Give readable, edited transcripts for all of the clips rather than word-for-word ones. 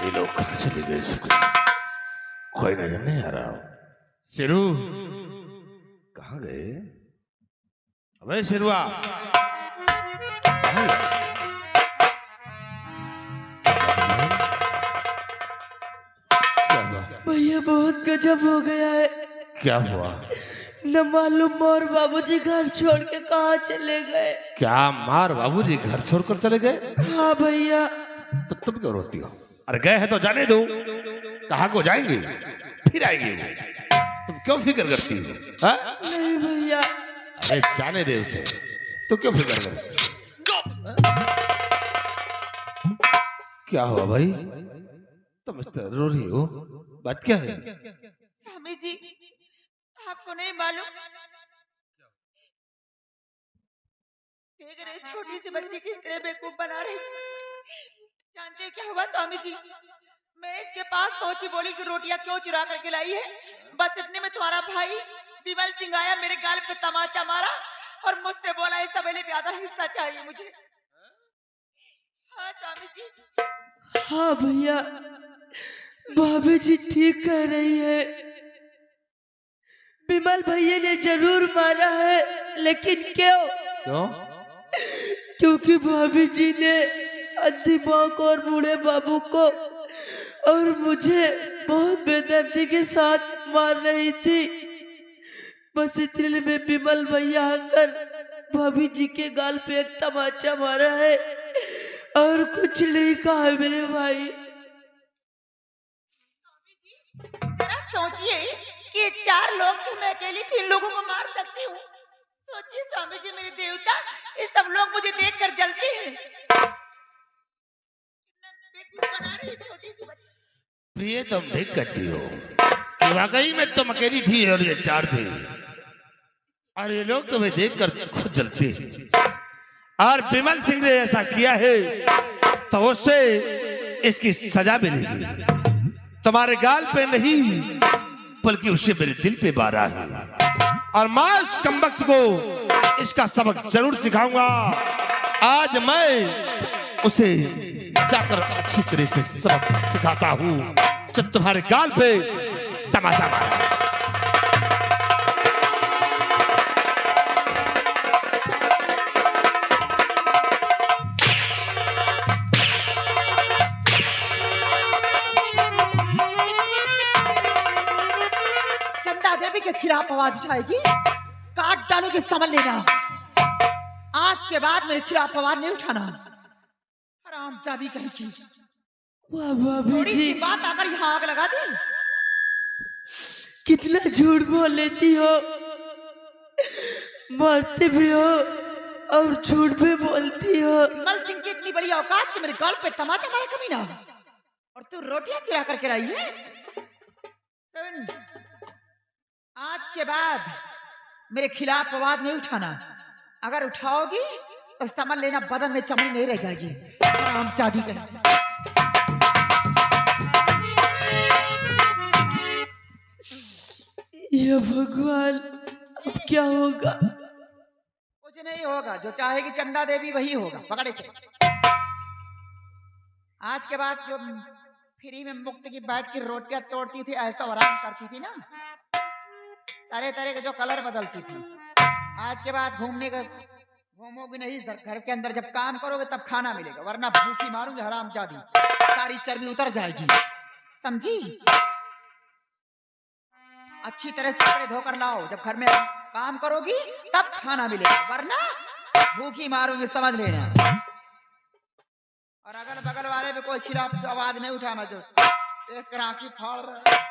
ये लोग कहाँ चले गए? सब कोई नजर नहीं आ रहा। शेरू कहाँ गए? अबे शेरुआ, कहाँ गए? क्या हुआ? भैया बहुत गजब हो गया है। क्या हुआ? न मालूम और बाबूजी घर छोड़ के कहाँ चले गए। क्या मार बाबूजी घर छोड़कर चले गए? हाँ भैया। तो तुम क्यों रोती हो? अरे गए हैं तो जाने दो। कहाँ को जाएंगे? फिर आएंगे वो। तुम क्यों फिक्र करती हो? हाँ? नहीं भैया। अरे जाने दे उसे। तो क्यों फिक्र कर? क्या हुआ भाई? तुम रो रही हो? बात क्या है? स्वामी जी, आपको नहीं मालूम? देख रहे छोटी सी बच्ची किस तरह बेवकूफ बना रही। जानते क्या हुआ स्वामी जी? मैं इसके पास पहुंची, बोली कि रोटियां क्यों चुरा करके लाई है। बस इतने में तुम्हारा भाई विमल सिंह आया, मेरे गाल पे तमाचा मारा और मुझसे बोला इस सवेले पे आधा हिस्सा चाहिए मुझे। हाँ स्वामी जी। हाँ भैया, भाभी जी ठीक कह रही है। विमल भैया ने जरूर मारा है, लेकिन क्यों? क्यों? क्योंकि भाभी जी ने अंधी माँ को और बूढ़े बाबू को और मुझे बहुत बेदर्दी के साथ मार रही थी। बस इतने में विमल भैया आकर भाभी जी के गाल पे एक तमाचा मारा है और कुछ नहीं कहा मेरे भाई। जरा सोचिए कि 4 लोग थे, मैं अकेली 3 लोगों को मार सकती हूँ। सोचिए स्वामी जी, मेरे देवता, ये सब लोग मुझे देखकर जलते हैं। बना रही छोटी सी बच्ची। प्रिय तुम ठीक कहती हो कि वाकई में तुम अकेली थी और ये 4 थे, और ये लोग तुम्हें देखकर खुद जलते हैं। और विमल सिंह ने ऐसा किया है तो उससे इसकी सजा मिलेगी। तुम्हारे गाल पे नहीं बल्कि उसे मेरे दिल पे मारा है, और मैं उस कमबख्त को इसका सबक जरूर सिखाऊंगा। आज मैं उसे जाकर अच्छी तरह से सबक सिखाता हूँ जो तुम्हारे गाल पे तमाचा मारा। चंदा देवी के खिलाफ आवाज उठाएगी, काट डालोगे, समझ लेना। आज के बाद मेरे खिलाफ आवाज नहीं उठाना। हरामजादी कहीं। वाह भाभी जी, बात आकर यहाँ आग लगा दी। कितना झूठ बोल लेती हो, मारते भी हो और झूठ भी बोलती हो। विमल सिंह की इतनी बड़ी औकात कि मेरे गाल पे तमाचा मारा कभी ना, और तू रोटियां चुरा करके लाई है। सुन, आज के बाद मेरे खिलाफ आवाज नहीं उठाना। अगर उठाओगी तो समझ लेना बदन में चमड़ी नहीं रह जाएगी। हरामजादी कहीं। ये भगवान, अब क्या होगा? कुछ नहीं होगा, जो चाहेगी चंदा देवी वही होगा। पकड़े से आज के बाद जो फ्री में मुक्त की बैठ की रोटियां तोड़ती थी, ऐसा आराम करती थी ना, तरह तरह के जो कलर बदलती थी, आज के बाद घूमोगी नहीं सर। घर के अंदर जब काम करोगे तब खाना मिलेगा, वरना भूखी मारूंगी हरामजादी, सारी चर्बी उतर जाएगी, समझी? अच्छी तरह से कपड़े धोकर लाओ, जब घर में काम करोगी तब खाना मिलेगा, वरना भूखी मारूंगी, समझ लेना। और अगल बगल वाले भी कोई खिलाफ आवाज नहीं उठाना, जो एक राखी फाड़ रहा है।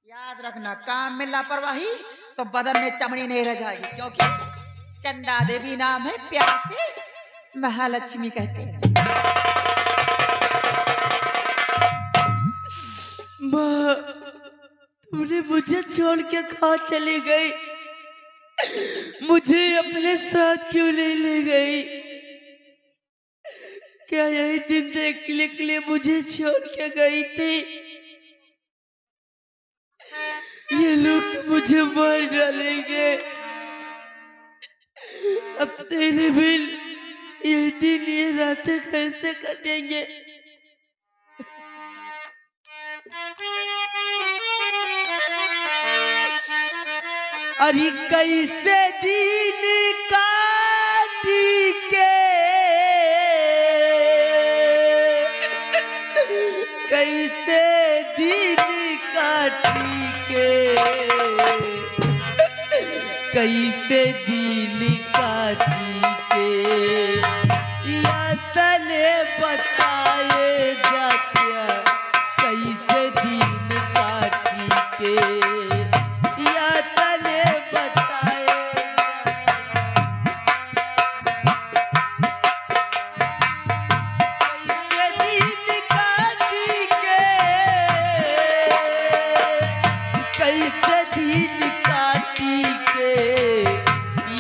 याद रखना, काम में लापरवाही तो बदन में चमड़ी नहीं रह जाएगी, क्योंकि चंदा देवी नाम है, प्यार से महालक्ष्मी कहते हैं। माँ, तुमने मुझे छोड़ के कहाँ चली गई? मुझे अपने साथ क्यों नहीं ले गई? क्या यही दिन देखने के लिए मुझे छोड़ के गई थी? ये लोग तो मुझे मार डालेंगे। अब तेरे बिन ये दिन ये रातें कैसे कटेंगे? अरे कैसे दिन काटी के, कैसे दिन काटी के, कैसे दिन काटी के, या तने बताए जात्या कैसे दिन काटी के, या तने बताए कैसे दिन काटी के, कैसे दिन काटी के,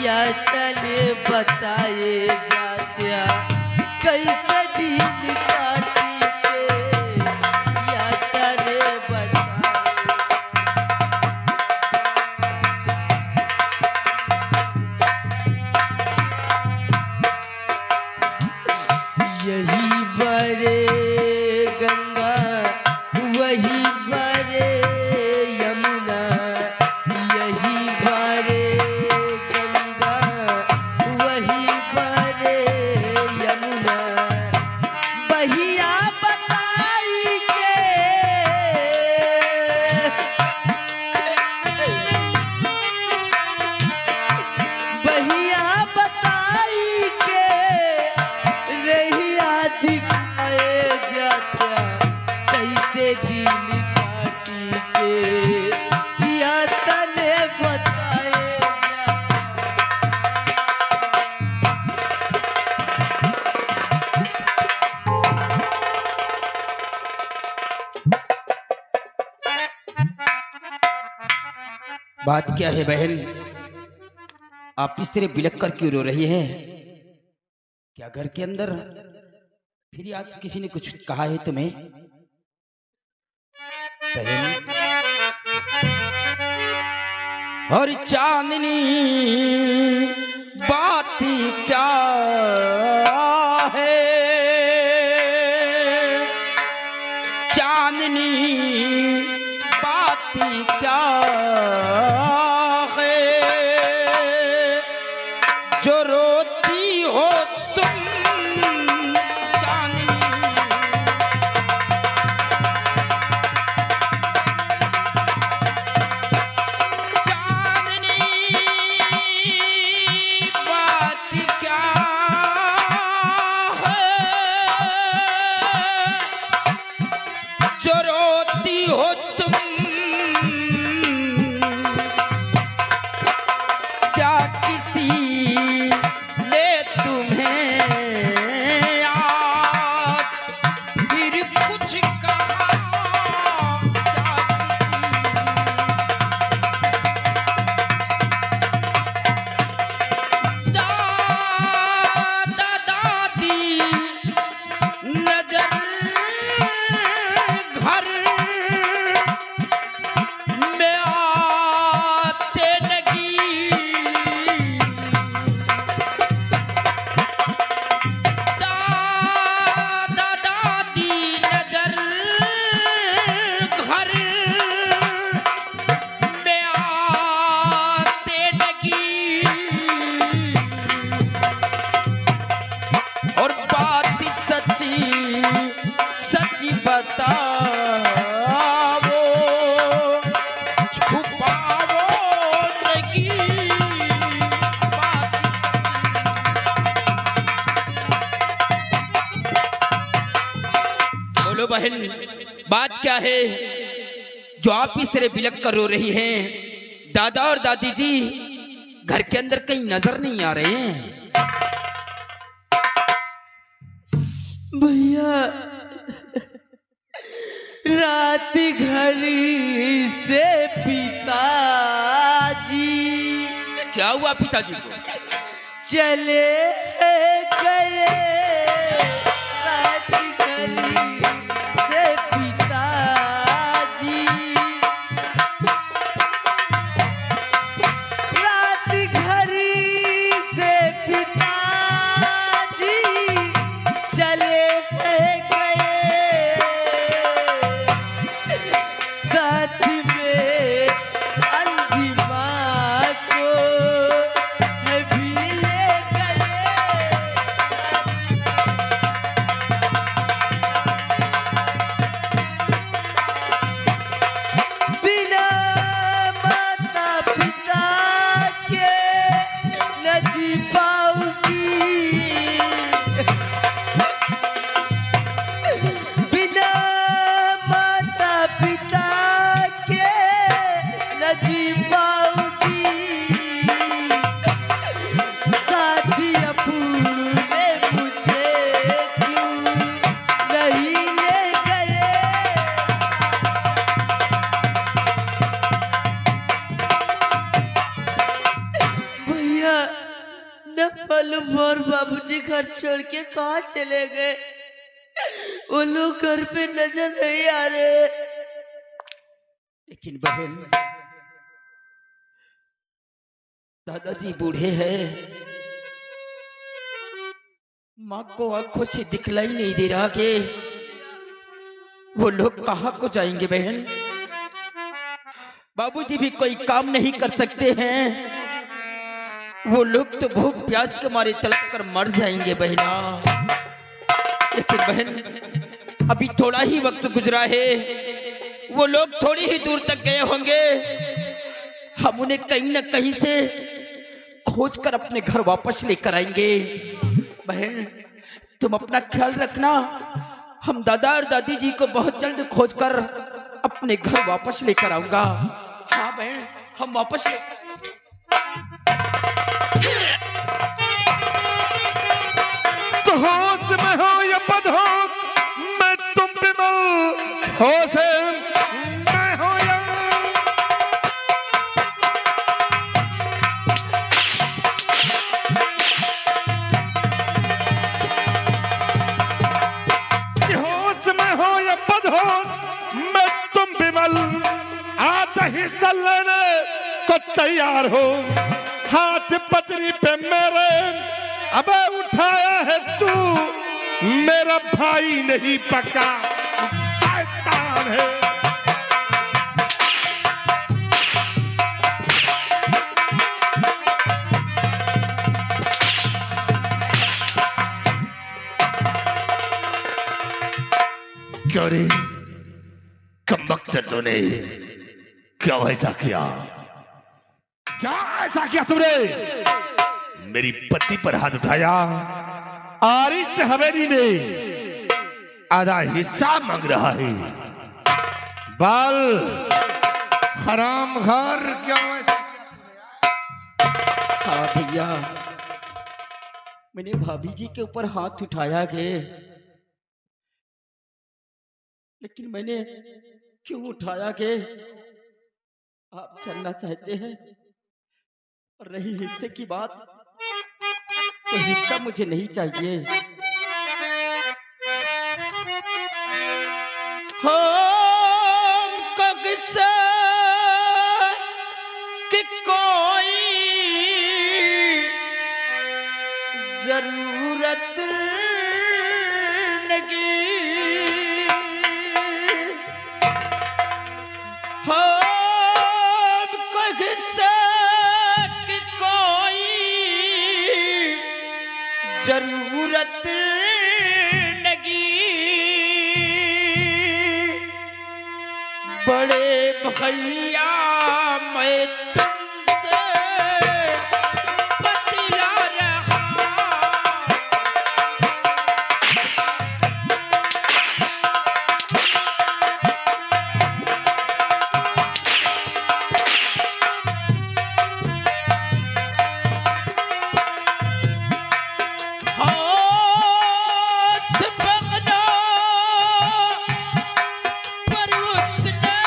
या तने बताए जात्या कैसे दिन काटी के, या तने बताए। यही बरे गंगा वही बरे यमुना, यही बरे गंगा वही बरे यमुना, बहिया बताई के, बहिया बताई के, रहिया दिखाए जात्या कैसे दिन काटी के, या तने बताए बात क्या है बहन? आप इस तरह बिलक कर क्यों रो रही हैं? क्या घर के अंदर फिर आज किसी ने कुछ कहा है तुम्हें? बहन, और चांदनी बात क्या है, चांदनी बात क्या है, जो रोती हो तुम चांदनी, चांदनी बात क्या है, जो रोती हो तुम, क्या किसी ने तुम्हें याद फिर कुछ कहा, क्या किसी दादा दादी नजर घर में आते लगी, दादा दादी नजर घर में आते लगी, और बात सच्ची सच्ची बताओ, छुपाओ नहीं, बात बोलो बहन, बात क्या है जो आप इस तरह बिलक कर रो रही हैं? दादा और दादी जी घर के अंदर कहीं नजर नहीं आ रहे हैं? भैया रात घड़ी से पिताजी, क्या हुआ पिताजी को? चले गए से पिताजी, रात घड़ी से पिताजी चले गए, साथ में अंधी माँ को भी ले गए। बिना माता पिता के न जी पाऊंगी, बिना माता पिता के न जी पाऊंगी, साथी अपने मुझे क्यों नहीं ले गए। भैया न मालूम और बाबूजी घर छोड़ के कहाँ चले गए, वो लोग घर पे नजर नहीं आ रहे। लेकिन बहन, दादाजी बूढ़े हैं, माँ को आंखों से दिखलाई नहीं दे रहा कि वो लोग कहाँ को जाएंगे बहन। बाबूजी भी कोई काम नहीं कर सकते हैं, वो लोग तो भूख प्यास के मारे तड़प कर मर जाएंगे बहना। लेकिन बहन, अभी थोड़ा ही वक्त गुजरा है, वो लोग थोड़ी ही दूर तक गए होंगे, हम उन्हें कहीं ना कहीं से खोज कर अपने घर वापस लेकर आएंगे। बहन, तुम अपना ख्याल रखना, हम दादा और दादी जी को बहुत जल्द खोज कर अपने घर वापस लेकर आऊंगा। हाँ बहन, हम वापस तो होश में हो या बदहोश, मैं तुम बिमल होश मैं हो या कि होश में हो या बदहोश, मैं तुम बिमल आधा हिस्सा लेने को तैयार हो। हाथ पतरी पे मेरे अबे उठाया है तू, मेरा भाई नहीं पक्का शैतान है। क्यों रे कमबख्त तूने क्या ऐसा किया? क्या ऐसा किया तुमने? मेरी पत्नी पर हाथ उठाया और इस हवेली में आधा हिस्सा मांग रहा है। बाल हराम घर क्यों ऐसा? हाँ भैया, मैंने भाभी जी के ऊपर हाथ उठाया है, लेकिन मैंने क्यों उठाया है आप जानना चाहते हैं? और रही हिस्से की बात, तो हिस्सा मुझे नहीं चाहिए। हो किस्सा कि कोई जरूरत नहीं, हो किस्सा कि कोई जरूरत नहीं, बड़े भैया मैं तुमसे बतला रहा। हाथ पकड़ो पर उसने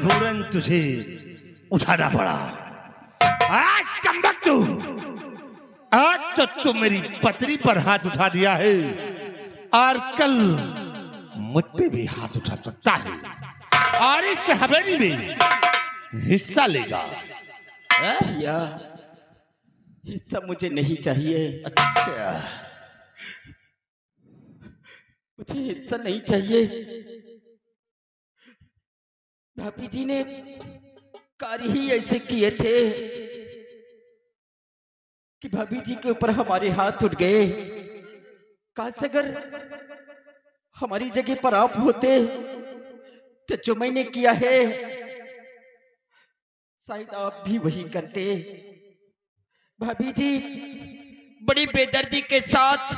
मजबूरन तुझे उठाना पड़ा। आज कमबख्तू, आज तो तू मेरी पत्नी पर हाथ उठा दिया है और कल मुझ पे भी हाथ उठा सकता है और इस हवेली में हिस्सा लेगा। भैया हिस्सा मुझे नहीं चाहिए। अच्छा, मुझे हिस्सा नहीं चाहिए। भाभी जी ने कार्य ही ऐसे किए थे कि भाभी जी के ऊपर हमारे हाथ उठ गए। काश अगर हमारी जगह पर आप होते तो जो मैंने किया है शायद आप भी वही करते। भाभी जी बड़ी बेदर्दी के साथ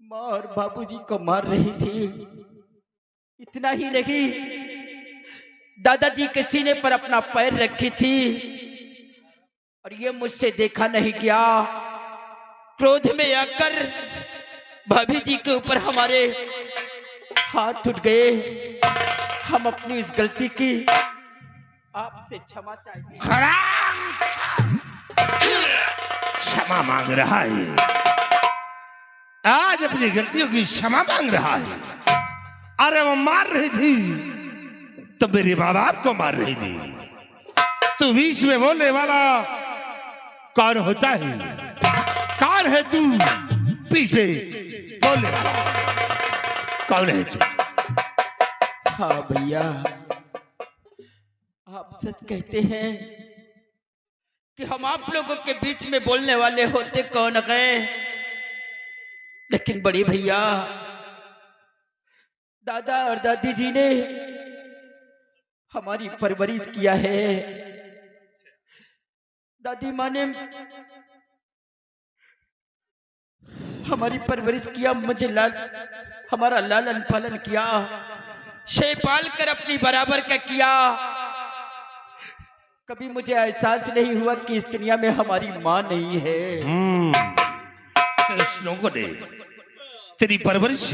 माँ और बाबूजी को मार रही थी। इतना ही नहीं, दादाजी के सीने पर अपना पैर रखी थी और ये मुझसे देखा नहीं गया। क्रोध में आकर भाभी जी के ऊपर हमारे हाथ उठ गए। हम अपनी इस गलती की आपसे क्षमा चाहिए। हराम क्षमा मांग रहा है, आज अपनी गलतियों की क्षमा मांग रहा है। अरे वो मार रही थी तो मेरे माँ बाप को मार रही थी। तू बीच में बोलने वाला कौन होता है? कौन है तू बीच में बोलने वाला? कौन है तू? हाँ भैया, आप सच कहते हैं कि हम आप लोगों के बीच में बोलने वाले होते कौन गए। लेकिन बड़े भैया, दादा और दादी जी ने हमारी परवरिश किया है। दादी माँ ने हमारी परवरिश किया, मुझे हमारा लालन पालन किया, शे पाल कर अपनी बराबर का किया। कभी मुझे एहसास नहीं हुआ कि इस दुनिया में हमारी माँ नहीं है। तो इस लोगों ने तेरी परवरिश,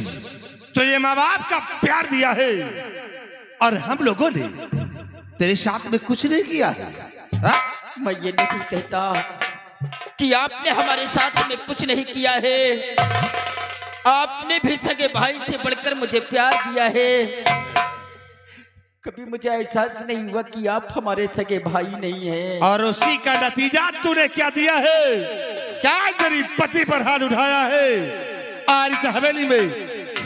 तुझे माँ बाप का प्यार दिया है और हम लोगों ने तेरे साथ में कुछ नहीं किया है। हा? मैं ये नहीं कहता कि आपने हमारे साथ में कुछ नहीं किया है। आपने भी सगे भाई से बढ़कर मुझे प्यार दिया है। कभी मुझे एहसास नहीं हुआ कि आप हमारे सगे भाई नहीं हैं। और उसी का नतीजा तूने क्या दिया है? क्या मेरी पति पर हाथ उठाया है और इस हवेली में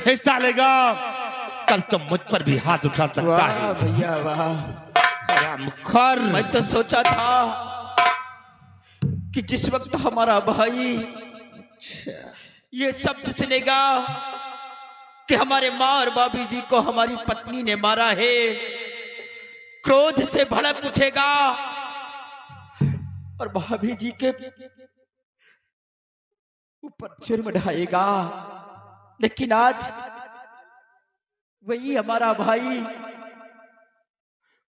हिस्सा लेगा? कल तो मुझ पर भी हाथ उठा सकता वाह है। भैया वाह। हरामखोर। मैं तो सोचा था कि जिस वक्त हमारा भाई ये शब्द सुनेगा कि हमारे माँ और बाबी जी को हमारी पत्नी ने मारा है, क्रोध से भड़क उठेगा और भाभी जी के ऊपर जुर्म ढाएगा। लेकिन आज वही हमारा भाई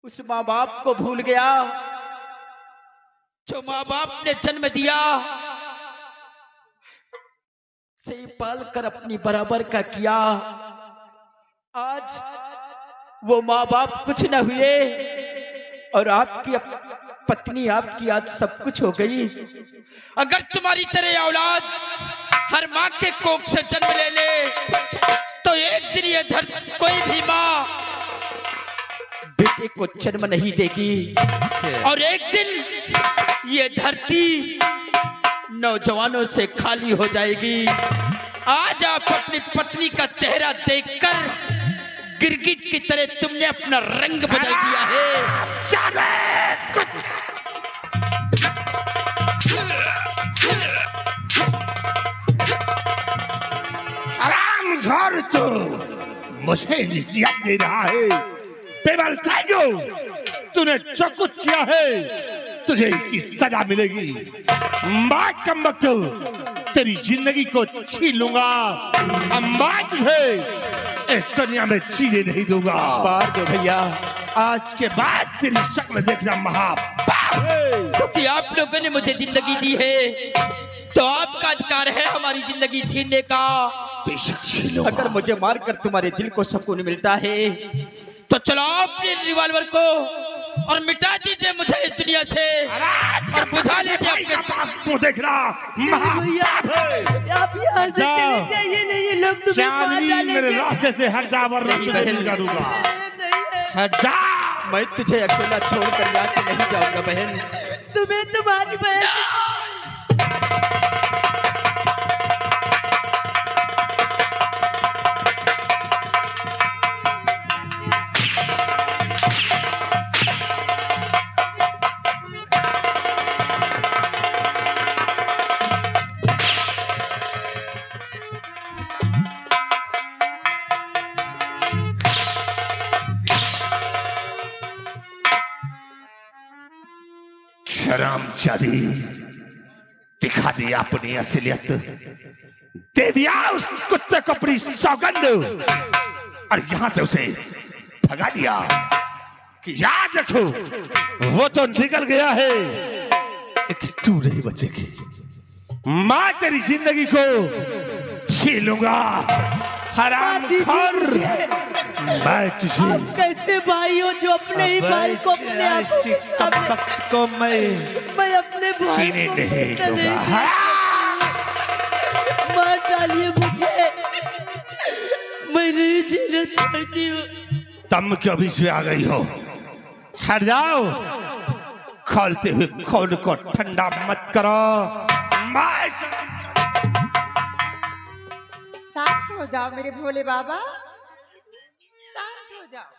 उस माँ बाप को भूल गया जो माँ बाप ने जन्म दिया, से पाल कर अपनी बराबर का किया। आज वो माँ बाप कुछ न हुए और आपकी पत्नी आपकी आज सब कुछ हो गई। अगर तुम्हारी तरह औलाद हर माँ के कोख से जन्म ले ले तो एक दिन ये कोई भी माँ बेटे को जन्म नहीं देगी और एक दिन ये धरती नौजवानों से खाली हो जाएगी। आज आप अपनी पत्नी का चेहरा देखकर गिरगिट की तरह तुमने अपना रंग बदल दिया है। हरामखोर, तो मुझे नसीहत दे रहा है। बेबल साइको, तूने जो कुछ किया है तुझे इसकी सजा मिलेगी। मैं कमबख्तू तेरी जिंदगी को छीन लूंगा। अब मैं तुझे इस दुनिया में जीने नहीं दूंगा। मार दो भैया। आज के बाद तेरी शक्ल देखना महापाप है। क्योंकि आप लोगों ने मुझे जिंदगी दी है तो आपका अधिकार है हमारी जिंदगी छीनने का। बेशक छीन लूंगा। अगर मुझे मारकर तुम्हारे दिल को सुकून मिलता है तो चलाओ अपने रिवॉल्वर को और मिटा दीजिए मुझे इस दुनिया से और बुझा लीजिए अपने। तू देख रहा भैया आप यहाँ से जाओ। चले जाइए, नहीं ये लोग तुम्हें मार चांदनी मेरे डालेंगे। रास्ते से हट जा वरना नहीं, तुझे बहन। मिटा दूंगा। नहीं है, हट जा, मैं तुझे अकेला छोड़कर यहाँ से नहीं जाऊंगा बहन। तुम्हें तुम्हारी बहन शराम चादी दिखा दिया अपनी असलियत, दे दिया उस कुत्ते को अपनी सौगंध और यहां से उसे भगा दिया कि याद रखो वो तो निकल गया है लेकिन तू नहीं बचेगी। मैं तेरी जिंदगी को छीन लूंगा हराम खोर। मैं तुझे आप कैसे भाई हो जो अपने ही भाई को अपने आंखों के सामने, वक्त को मैं अपने भाई जीने को नहीं मिलता दूंगा। मार डालिए मुझे, मैं नहीं जीना चाहती हूँ। तुम क्यों बीच में आ गई हो? हट जाओ, खोलते हुए खून को ठंडा मत करो। मैं शांत हो जाओ मेरे भोले बाबा, शांत हो जाओ।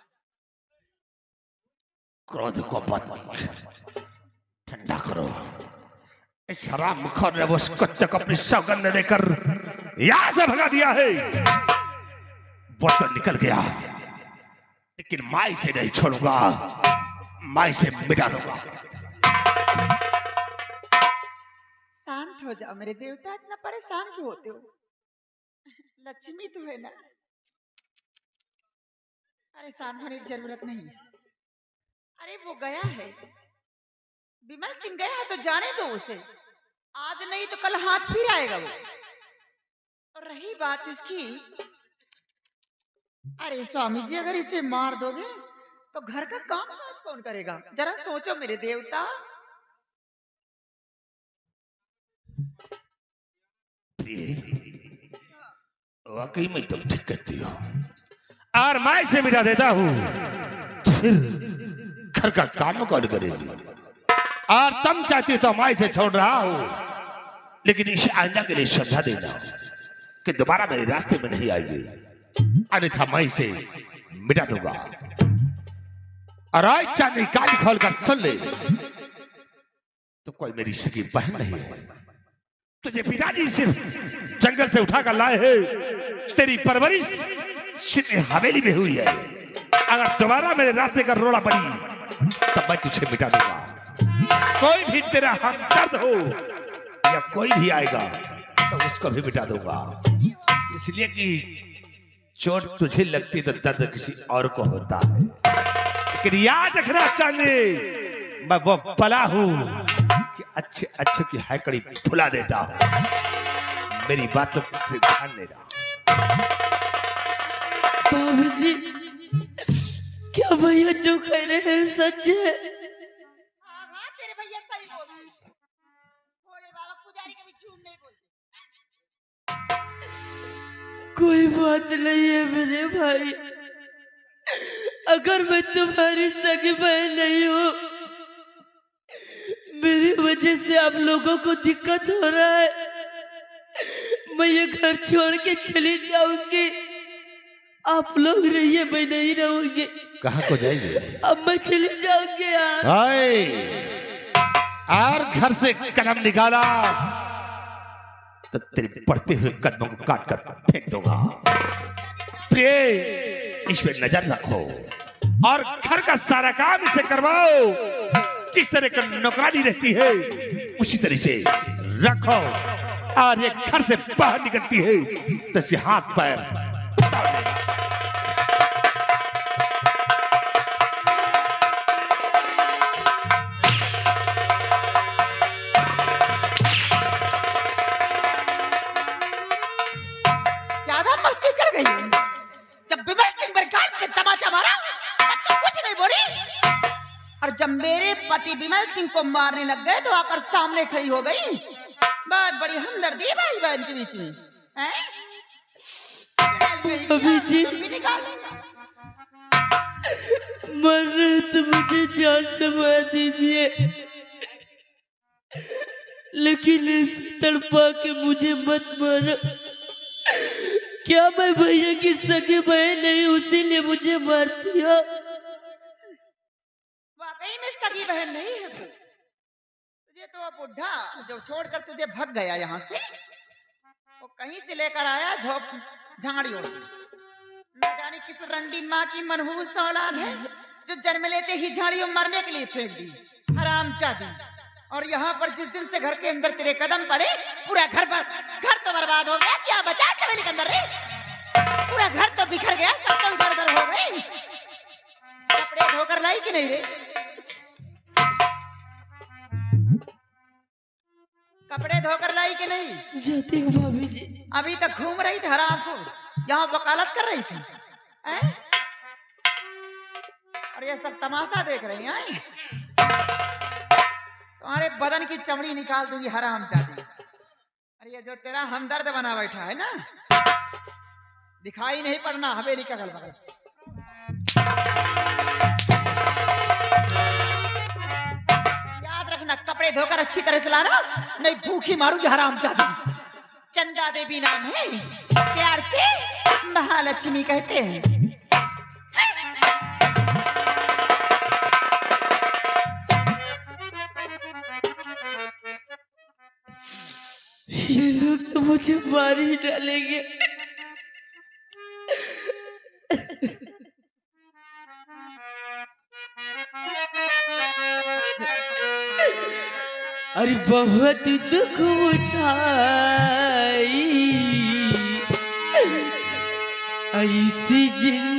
क्रोध को मत ठंडा करो। इस हरामखोर ने उस कुत्ते को अपनी सौगंध देकर यहां से भगा दिया है। वो तो निकल गया लेकिन मैं इसे नहीं छोड़ूंगा, मैं इसे मिटा दूंगा। शांत हो जाओ मेरे देवता, इतना परेशान क्यों होते हो? लक्ष्मी तो है ना, परेशान होने की जरूरत नहीं है। अरे वो गया है, विमल सिंह गया है तो जाने दो उसे, आज नहीं तो कल हाथ फिर आएगा वो। और रही बात इसकी, अरे स्वामी जी अगर इसे मार दोगे तो घर का काम काज कौन करेगा? जरा सोचो मेरे देवता। वाकई में तुम ठीक कहती हो और मैं इसे मिटा देता हूँ तो फिर घर का काम कौन करेगी? और तुम चाहती हो तो मैं इसे छोड़ रहा हूँ, लेकिन इसे आइंदा के लिए समझा देना कि दोबारा मेरे रास्ते में नहीं आएगी, अन्यथा मैं इसे मिटा दूंगा। और आज चांदी कान खोलकर सुन ले, तो कोई मेरी सगी बहन नहीं है। तुझे पिताजी सिर्फ जंगल से उठाकर लाए हैं, तेरी परवरिश सीधे हवेली में हुई है। अगर दोबारा मेरे रास्ते का रोड़ा पड़ी तब मैं तुझे मिटा दूंगा। कोई भी तेरा हमदर्द हो या कोई भी आएगा तो उसको भी मिटा दूंगा, इसलिए कि चोट तुझे लगती तो दर्द किसी और को होता है। लेकिन याद रखना चांदी, मैं वो पला हूं कि अच्छे अच्छे की हैकड़ी फुला देता हूं। मेरी बातों से ध्यान लेना। बाबूजी, क्या भैया जो कह रहे हैं सच है? हाँ हाँ तेरे भैया सही बोलते हैं। भोले बाबा पुजारी कभी झूठ नहीं बोलते। कोई बात नहीं है मेरे भाई, अगर मैं तुम्हारी सगी बहन नहीं हूँ, मेरी वजह से आप लोगों को दिक्कत हो रहा है, मैं ये घर छोड़ के चली जाऊंगी। आप लोग रहिए, मैं नहीं रहूंगी। कहाँ को जाएंगे? अब मैं चली जाऊंगी यार। और घर से कदम निकाला तो तेरे बढ़ते हुए कदमों को काट कर फेंक दूंगा। प्रिय, इस पे नजर रखो और घर का सारा काम इसे करवाओ। जिस तरह का नौकरानी रहती है उसी तरह से रखो, और ये घर से बाहर निकलती है तो इसके हाथ पैर तोड़ देना। ज्यादा मस्ती चढ़ गई है। जब विमल सिंह मेरे गाल पे तमाचा मारा पति विमल सिंह को मारने लग गए तो आकर सामने खड़ी हो गई। बहुत बड़ी हमदर्दी है भाई बहन के बीच में, हैं? अभी जी तुम भी निकाल। मर रहे तो मुझे जान से मार दीजिए, लेकिन इस तड़पा के मुझे मत मारो। क्या मैं भैया की सगी बहन नहीं, उसी ने मुझे मार दिया। वाकई में सगी बहन नहीं है तू। तुझे तो अब बुढ़ा जो छोड़कर तुझे भग गया यहाँ से, वो कहीं से लेकर आया झाड़ियों से। न जाने किस रंडी माँ की मनहूस औलाद है जो जन्म लेते ही झाड़ियों मरने के लिए फेंक दी, हरामजादी। और यहाँ पर जिस दिन से घर के अंदर तेरे कदम पड़े, पूरा घर तो बर्बाद हो गया। क्या बचा सवेली के अंदर रे? पूरा घर तो बिखर गया, सब तो इधर उधर हो गई। कपड़े धोकर लाई कि नहीं रे? कपड़े धोकर लाई कि नहीं? जाती हूँ भाभी जी। अभी तक घूम रही थी हरामखोर, यहाँ वकालत कर रही थी, हैं? और ये सब तमाशा देख रही हैं? तुम्हारे बदन की चमड़ी निकाल दूंगी हरामजादी। अरे ये जो तेरा हमदर्द बना बैठा है ना, दिखाई नहीं पड़ना हवेली का अगल बगल। याद रखना, कपड़े धोकर अच्छी तरह से लाना, नहीं भूखी मारूंगी हरामजादी। चंदा देवी नाम है, प्यार से महालक्ष्मी कहते हैं। ये लोग तो मुझे मार ही डालेंगे। अरे बहुत दुख उठाई ऐसी जिंदगी